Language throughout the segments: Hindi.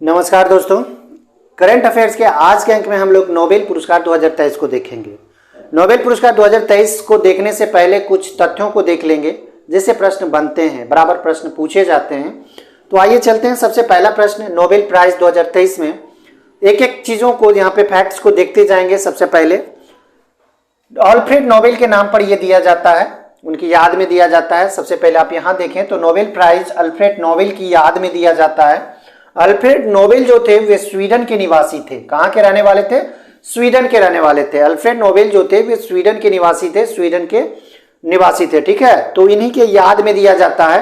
नमस्कार दोस्तों, करंट अफेयर्स के आज के अंक में हम लोग नोबेल पुरस्कार 2023 को देखेंगे। नोबेल पुरस्कार 2023 को देखने से पहले कुछ तथ्यों को देख लेंगे जिससे प्रश्न बनते हैं, बराबर प्रश्न पूछे जाते हैं। तो आइए चलते हैं। सबसे पहला प्रश्न, नोबेल प्राइज 2023 में एक एक चीज़ों को, यहाँ पे फैक्ट्स को देखते जाएंगे। सबसे पहले अल्फ्रेड नोबेल के नाम पर यह दिया जाता है, उनकी याद में दिया जाता है। सबसे पहले आप यहाँ देखें तो नोबेल प्राइज अल्फ्रेड नोबेल की याद में दिया जाता है। अल्फ्रेड नोबेल जो थे वे स्वीडन के निवासी थे। कहाँ के रहने वाले थे? स्वीडन के रहने वाले थे। अल्फ्रेड नोबेल जो थे वे स्वीडन के निवासी थे, स्वीडन के निवासी थे। ठीक है, तो इन्हीं के याद में दिया जाता है।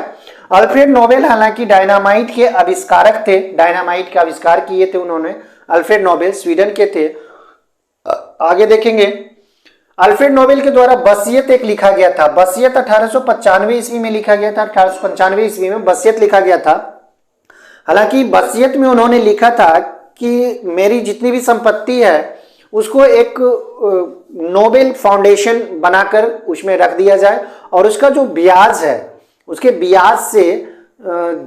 अल्फ्रेड नोबेल हालांकि डायनामाइट के आविष्कारक थे, डायनामाइट का आविष्कार किए थे उन्होंने। अल्फ्रेड नोबेल स्वीडन के थे। आगे देखेंगे, अल्फ्रेड नोबेल के द्वारा वसीयत एक लिखा गया था। वसीयत 1895 ईस्वी में लिखा गया था। 1895 ईस्वी में वसीयत लिखा गया था। हालांकि वसीयत में उन्होंने लिखा था कि मेरी जितनी भी संपत्ति है उसको एक नोबेल फाउंडेशन बनाकर उसमें रख दिया जाए और उसका जो ब्याज है, उसके ब्याज से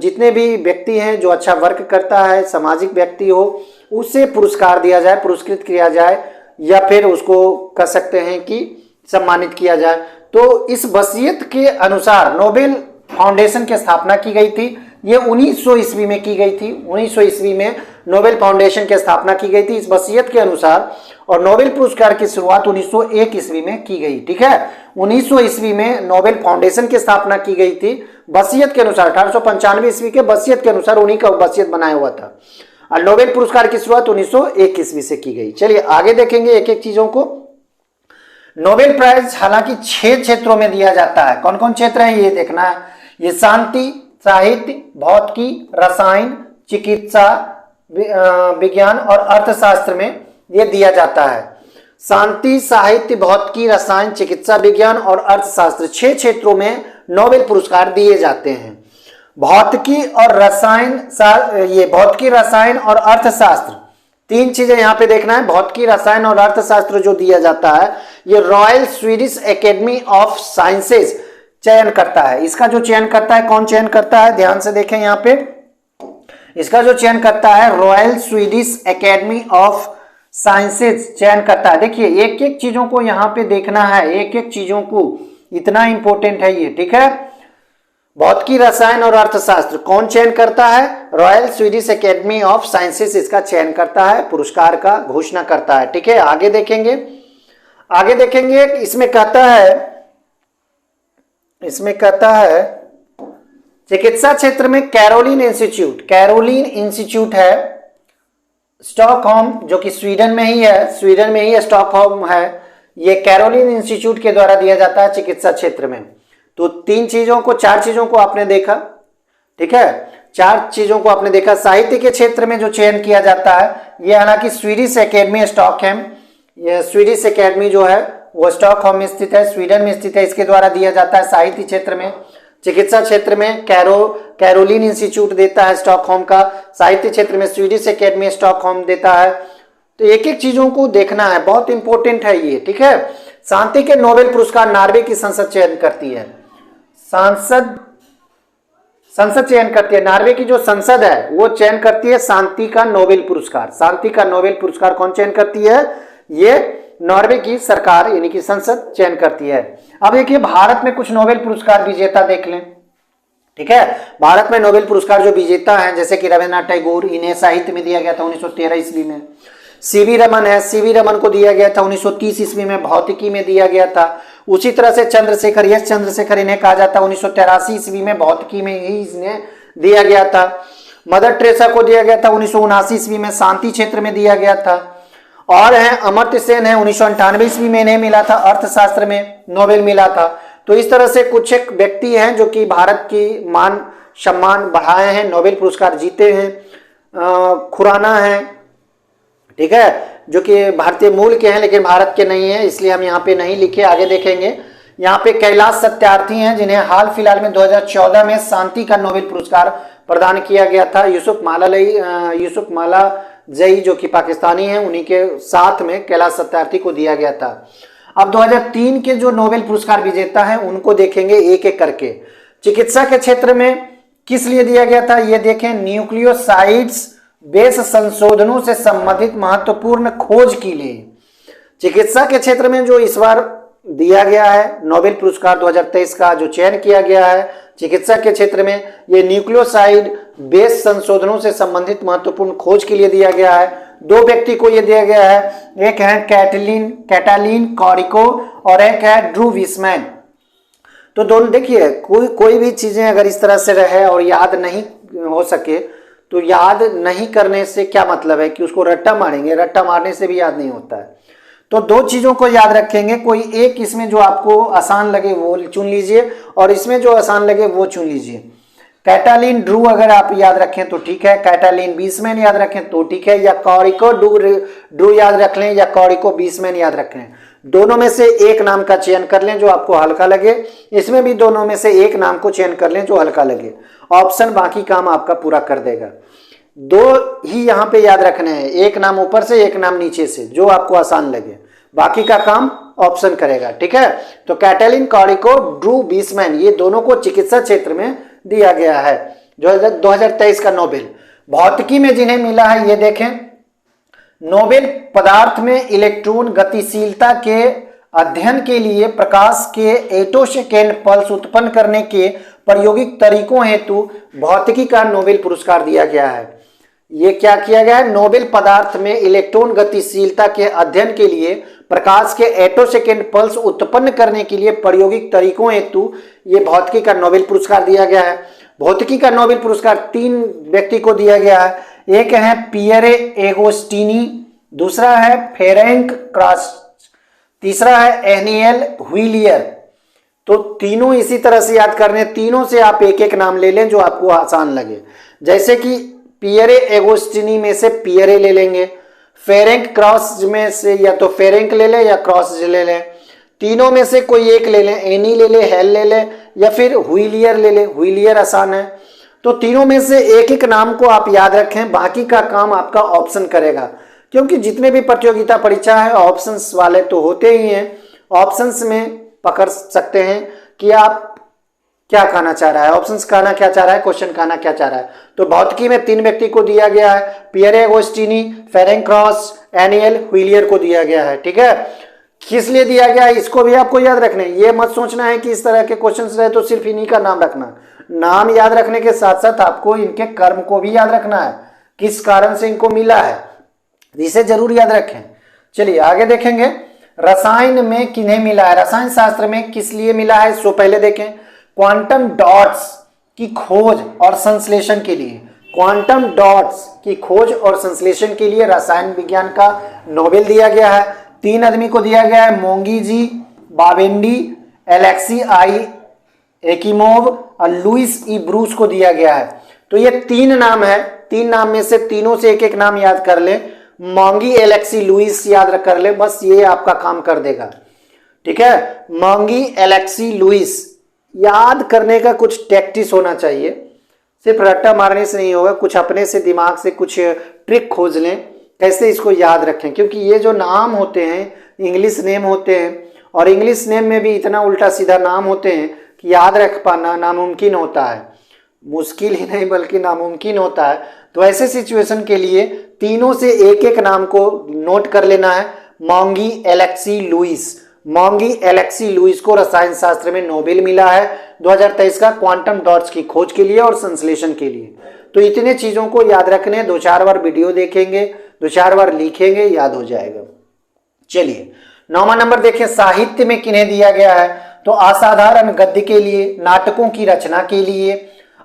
जितने भी व्यक्ति हैं जो अच्छा वर्क करता है, सामाजिक व्यक्ति हो, उसे पुरस्कार दिया जाए, पुरस्कृत किया जाए, या फिर उसको कह सकते हैं कि सम्मानित किया जाए। तो इस वसीयत के अनुसार नोबेल फाउंडेशन की स्थापना की गई थी। ये 1900 ईस्वी में की गई थी। 1900 ईस्वी में नोबेल फाउंडेशन की स्थापना की गई थी इस वसीयत के अनुसार, और नोबेल पुरस्कार की शुरुआत 1901 ईस्वी में की गई। ठीक है, 1900 ईस्वी में नोबेल फाउंडेशन की स्थापना की गई थी वसीयत के अनुसार। 1895 ईस्वी के वसीयत के अनुसार उन्हीं का वसीयत बनाया हुआ था। और नोबेल पुरस्कार की शुरुआत 1901 ईस्वी से की गई। चलिए आगे देखेंगे एक एक चीजों को। नोबेल प्राइज हालांकि 6 क्षेत्रों में दिया जाता है। कौन कौन क्षेत्र है ये देखना है। ये शांति, साहित्य, भौतिकी, रसायन, चिकित्सा विज्ञान और अर्थशास्त्र में यह दिया जाता है। शांति, साहित्य, भौतिकी, रसायन, चिकित्सा विज्ञान और अर्थशास्त्र 6 क्षेत्रों में नोबेल पुरस्कार दिए जाते हैं। भौतिकी और रसायन, ये भौतिकी, रसायन और अर्थशास्त्र 3 चीजें यहाँ पे देखना है। भौतिकी, रसायन और अर्थशास्त्र जो दिया जाता है ये royal Swedish academy of sciences चयन करता है। इसका जो चयन करता है, कौन चयन करता है, ध्यान से देखें यहाँ पे। इसका जो चयन करता है royal Swedish academy of sciences चयन करता है। देखिए एक एक चीजों को यहाँ पे देखना है, एक एक चीजों को, इतना इंपॉर्टेंट है ये। ठीक है, भौतिकी, रसायन और अर्थशास्त्र कौन चयन करता है? Royal Swedish academy of sciences इसका चयन करता है, पुरस्कार का घोषणा करता है। ठीक है, आगे देखेंगे। आगे देखेंगे, इसमें कहता है चिकित्सा क्षेत्र में कैरोलिन इंस्टीट्यूट है स्टॉकहोम, जो कि स्वीडन में ही है, स्टॉकहोम है। ये कैरोलिन इंस्टीट्यूट के द्वारा दिया जाता है चिकित्सा क्षेत्र में। तो 4 चीजों को आपने देखा। ठीक है, 4 चीजों को आपने देखा। साहित्य के क्षेत्र में जो चयन किया जाता है ये हालांकि स्वीडिश एकेडमी स्टॉकहोम, ये स्वीडिश एकेडमी जो है वो स्टॉकहोम में स्थित है, स्वीडन में स्थित है, इसके द्वारा दिया जाता है साहित्य क्षेत्र में। चिकित्सा क्षेत्र में कैरोलिन इंस्टीट्यूट देता है स्टॉकहोम का, साहित्य क्षेत्र में स्वीडिश एकेडमी स्टॉकहोम देता है। तो एक एक चीजों को देखना है, बहुत इंपॉर्टेंट है ये। ठीक है, शांति के नोबेल पुरस्कार नॉर्वे की संसद चयन करती है। संसद चयन करती है, नॉर्वे की जो संसद है वो चयन करती है शांति का नोबेल पुरस्कार। शांति का नोबेल पुरस्कार कौन चयन करती है? ये नॉर्वे की सरकार यानी कि संसद चयन करती है। अब देखिए भारत में कुछ नोबेल पुरस्कार विजेता देख लें। ठीक है, भारत में नोबेल पुरस्कार जो विजेता हैं जैसे कि रविन्द्रनाथ टैगोर, इन्हें साहित्य में दिया गया था 1913 ईस्वी में। सीवी रमन है, सीवी रमन को दिया गया था 1930 ईस्वी में, भौतिकी में दिया गया था। उसी तरह से चंद्रशेखर, यश चंद्रशेखर इन्हें कहा जाता है 1983 ईस्वी में, भौतिकी में ही इन्हें दिया गया था। मदर टेरेसा को दिया गया था 1979 ईस्वी में, शांति क्षेत्र में दिया गया था। और है अमर्त्य सेन है, 1998 ईस्वी में इन्हें मिला था, अर्थशास्त्र में नोबेल मिला था। तो इस तरह से कुछ एक व्यक्ति हैं जो कि भारत की मान सम्मान बढ़ाए हैं, नोबेल पुरस्कार जीते हैं। खुराना है, ठीक है, जो कि भारतीय मूल के हैं लेकिन भारत के नहीं है, इसलिए हम यहाँ पे नहीं लिखे। आगे देखेंगे, यहाँ पे कैलाश सत्यार्थी हैं जिन्हें हाल फिलहाल में 2014 में शांति का नोबेल पुरस्कार प्रदान किया गया था। यूसुफ माला जई जो कि पाकिस्तानी हैं, उन्हीं के साथ में कैलाश सत्यार्थी को दिया गया था। अब 2003 के जो नोबेल पुरस्कार विजेता हैं उनको देखेंगे एक एक करके। चिकित्सा के क्षेत्र में किस लिए दिया गया था ये देखें, न्यूक्लियोसाइड्स बेस संशोधनों से संबंधित महत्वपूर्ण खोज के लिए। चिकित्सा के क्षेत्र में जो इस बार दिया गया है नोबेल पुरस्कार 2023 का जो चयन किया गया है चिकित्सा के क्षेत्र में, ये न्यूक्लियोसाइड बेस संशोधनों से संबंधित महत्वपूर्ण खोज के लिए दिया गया है। 2 व्यक्ति को यह दिया गया है, एक है कैटालिन कॉरिको और एक है ड्रू विस्मैन। तो दोनों देखिए, कोई भी चीजें अगर इस तरह से रहे और याद नहीं हो सके तो याद नहीं करने से क्या मतलब है कि उसको रट्टा मारेंगे, रट्टा मारने से भी याद नहीं होता है। तो 2 चीजों को याद रखेंगे, कोई एक इसमें जो आपको आसान लगे वो चुन लीजिए और इसमें जो आसान लगे वो चुन लीजिए। कैटालिन ड्रू अगर आप याद रखें तो ठीक है, कैटालिन बीसमैन याद रखें तो ठीक है, या कॉरिको ड्रू याद रख लें या कॉरिको बीसमैन याद रख लें। दोनों में से एक नाम का चयन कर लें जो आपको हल्का लगे, इसमें भी दोनों में से एक नाम को चयन कर लें जो हल्का लगे। ऑप्शन बाकी काम आपका पूरा कर देगा। 2 ही यहाँ पे याद रखने हैं, एक नाम ऊपर से एक नाम नीचे से, जो आपको आसान लगे, बाकी का काम ऑप्शन करेगा। ठीक है, तो कैटालिन कॉरिको ड्रू बीसमैन ये दोनों को चिकित्सा क्षेत्र में दिया गया है 2023 का नोबेल। भौतिकी में जिन्हें मिला है ये देखें, नोबेल पदार्थ में इलेक्ट्रॉन गतिशीलता के अध्ययन के लिए प्रकाश के एटोसेकेंड पल्स उत्पन्न करने के प्रायोगिक तरीकों हेतु भौतिकी का नोबेल पुरस्कार दिया गया है। ये क्या किया गया है, नोबेल पदार्थ में इलेक्ट्रॉन गतिशीलता के अध्ययन के लिए प्रकाश के एटोसेकेंड पल्स उत्पन्न करने के लिए प्रायोगिक तरीकों हेतु ये भौतिकी का नोबेल पुरस्कार दिया गया है। भौतिकी का नोबेल पुरस्कार 3 व्यक्ति को दिया गया है, एक है पियरे एगोस्टिनी, दूसरा है फेरेंक क्रॉस, तीसरा है एनियल व्हीलियर। तो तीनों इसी तरह से याद करने, तीनों से आप एक एक नाम ले लें जो आपको आसान लगे। जैसे कि पियरे एगोस्टिनी में से पियरे ले लेंगे, फेरेंक क्रॉस में से या तो फेरेंक ले लें या क्रॉस ले लें, तीनों में से कोई एक ले लें, एनी ले लें, हेल ले लें या फिर व्हीलियर ले लें, व्हीलियर आसान है। तो तीनों में से एक एक नाम को आप याद रखें, बाकी का काम आपका ऑप्शन करेगा, क्योंकि जितने भी प्रतियोगिता परीक्षा है ऑप्शंस वाले तो होते ही हैं। ऑप्शंस में पकड़ सकते हैं कि आप क्या कहना चाह रहा है, ऑप्शंस कहना क्या चाह रहा है, क्वेश्चन कहना क्या चाह रहा है। तो भौतिकी में 3 व्यक्ति को दिया गया है, पियरे एगोस्टिनी, फेरेंक क्रॉस, एनियल व्हीलियर को दिया गया है। ठीक है, किस लिए दिया गया है इसको भी आपको याद रखना है। ये मत सोचना है कि इस तरह के क्वेश्चंस रहे तो सिर्फ इन्हीं का नाम रखना, नाम याद रखने के साथ साथ आपको इनके कर्म को भी याद रखना है, किस कारण से इनको मिला है, इसे जरूर याद रखें। चलिए आगे देखेंगे, रसायन में किन्हें मिला है, रसायन शास्त्र में किस लिए मिला है सो पहले देखें। क्वांटम डॉट्स की खोज और संश्लेषण के लिए, क्वांटम डॉट्स की खोज और संश्लेषण के लिए रसायन विज्ञान का नोबेल दिया गया है। 3 आदमी को दिया गया है, मोंगी जी बावेंडी, एलेक्सी आई एकिमोव और लुइस ई ब्रूस को दिया गया है। तो ये 3 नाम है, 3 नाम में से तीनों से एक एक नाम याद कर ले, मोंगी एलेक्सी लुइस याद कर ले, बस ये आपका काम कर देगा। ठीक है, मोंगी एलेक्सी लुइस याद करने का कुछ टैक्टिस होना चाहिए, सिर्फ रट्टा मारने से नहीं होगा, कुछ अपने से दिमाग से कुछ ट्रिक खोज लें कैसे इसको याद रखें, क्योंकि ये जो नाम होते हैं इंग्लिश नेम होते हैं और इंग्लिश नेम में भी इतना उल्टा सीधा नाम होते हैं कि याद रख पाना नामुमकिन होता है, मुश्किल ही नहीं बल्कि नामुमकिन होता है। तो ऐसे सिचुएशन के लिए तीनों से एक एक नाम को नोट कर लेना है। मोंगी एलेक्सी लुइस, मोंगी एलेक्सी लुइस को रसायन शास्त्र में नोबेल मिला है 2023 का, क्वांटम डॉट्स की खोज के लिए और संश्लेषण के लिए। तो इतने चीजों को याद रखने, 2-4 बार वीडियो देखेंगे, 2-4 बार लिखेंगे, याद हो जाएगा। चलिए 9वां नंबर देखें, साहित्य में किन्हें दिया गया है, तो असाधारण गद्य के लिए, नाटकों की रचना के लिए,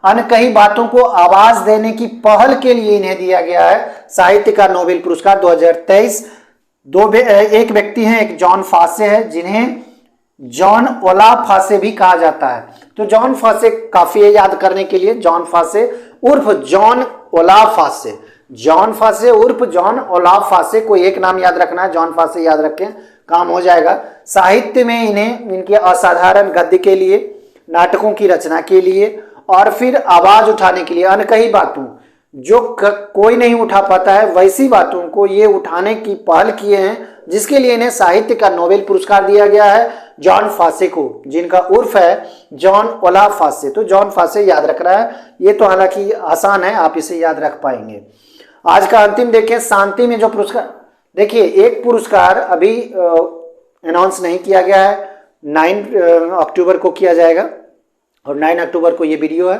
अनकही बातों को आवाज देने की पहल के लिए इन्हें दिया गया है साहित्य का नोबेल पुरस्कार 2023। एक व्यक्ति हैं, एक जॉन फासे है, जिन्हें जॉन ओलाफ फासे भी कहा जाता है। तो जॉन फासे काफी है याद करने के लिए, जॉन फासे उर्फ जॉन ओलाफ फासे, जॉन फासे उर्फ जॉन ओलाफ फासे को एक नाम याद रखना है, जॉन फासे याद रखें काम हो जाएगा। साहित्य में इन्हें इनके असाधारण गद्य के लिए, नाटकों की रचना के लिए और फिर आवाज उठाने के लिए, अनकही बातों जो कोई नहीं उठा पाता है वैसी बातों को ये उठाने की पहल किए हैं, जिसके लिए इन्हें साहित्य का नोबेल पुरस्कार दिया गया है जॉन फासे को, जिनका उर्फ है जॉन ओलाफ फासे। तो जॉन फासे याद रख रहा है, ये तो हालांकि आसान है, आप इसे याद रख पाएंगे। आज का अंतिम देखें, शांति में जो पुरस्कार, देखिए एक पुरस्कार अभी अनाउंस नहीं किया गया है, 9 अक्टूबर को किया जाएगा और 9 अक्टूबर को ये वीडियो है,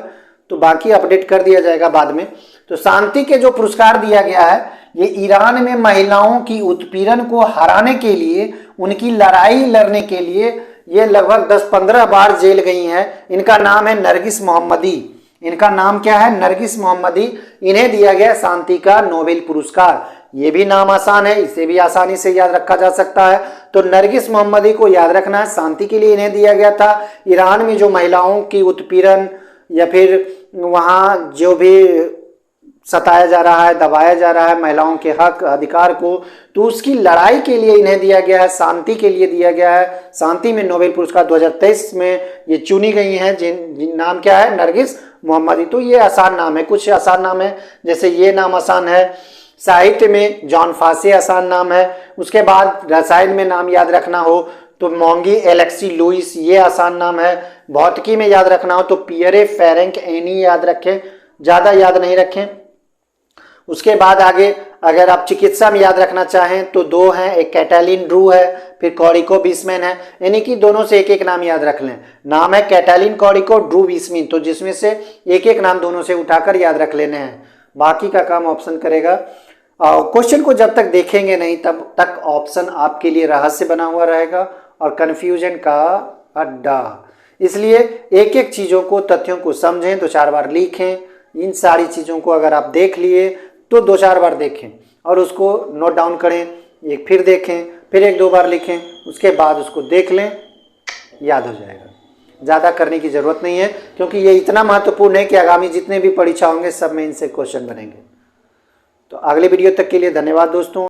तो बाकी अपडेट कर दिया जाएगा बाद में। तो शांति के जो पुरस्कार दिया गया है, ये ईरान में महिलाओं की उत्पीड़न को हराने के लिए, उनकी लड़ाई लड़ने के लिए ये लगभग 10-15 बार जेल गई हैं। इनका नाम है नरगिस मोहम्मदी। इनका नाम क्या है? नरगिस मोहम्मदी। इन्हें दिया गया शांति का नोबेल पुरस्कार। ये भी नाम आसान है, इसे भी आसानी से याद रखा जा सकता है। तो नरगिस मोहम्मदी को याद रखना है, शांति के लिए इन्हें दिया गया था। ईरान में जो महिलाओं की उत्पीड़न या फिर वहाँ जो भी सताया जा रहा है, दबाया जा रहा है महिलाओं के हक अधिकार को, तो उसकी लड़ाई के लिए इन्हें दिया गया है, शांति के लिए दिया गया है। शांति में नोबेल पुरस्कार 2023 में ये चुनी गई हैं, जिन नाम क्या है? नरगिस मोहम्मदी। तो ये आसान नाम है, कुछ आसान नाम है, जैसे ये नाम आसान है। साहित्य में जॉन फासे आसान नाम है। उसके बाद रसायन में नाम याद रखना हो तो मोंगी एलेक्सी लुइस, ये आसान नाम है। भौतिकी में याद रखना हो तो पियरे फेरेंक एनी याद रखें, ज़्यादा याद नहीं रखें। उसके बाद आगे अगर आप चिकित्सा में याद रखना चाहें तो 2 हैं, एक कैटालिन ड्रू है, फिर कॉरिको बीसमैन है, यानी कि दोनों से एक एक नाम याद रख लें। नाम है कैटालिन कॉरिको ड्रू बीसमैन, तो जिसमें से एक एक नाम दोनों से उठाकर याद रख लेने हैं, बाकी का काम ऑप्शन करेगा। क्वेश्चन को जब तक देखेंगे नहीं तब तक ऑप्शन आपके लिए रहस्य बना हुआ रहेगा और कन्फ्यूजन का अड्डा। इसलिए एक एक चीज़ों को, तथ्यों को समझें, 2-4 बार लिखें। इन सारी चीज़ों को अगर आप देख लिए तो 2-4 बार देखें और उसको नोट डाउन करें, एक फिर देखें, फिर 1-2 बार लिखें, उसके बाद उसको देख लें, याद हो जाएगा। ज़्यादा करने की ज़रूरत नहीं है, क्योंकि ये इतना महत्वपूर्ण है कि आगामी जितने भी परीक्षा होंगे सब में इनसे क्वेश्चन बनेंगे। तो अगले वीडियो तक के लिए धन्यवाद दोस्तों।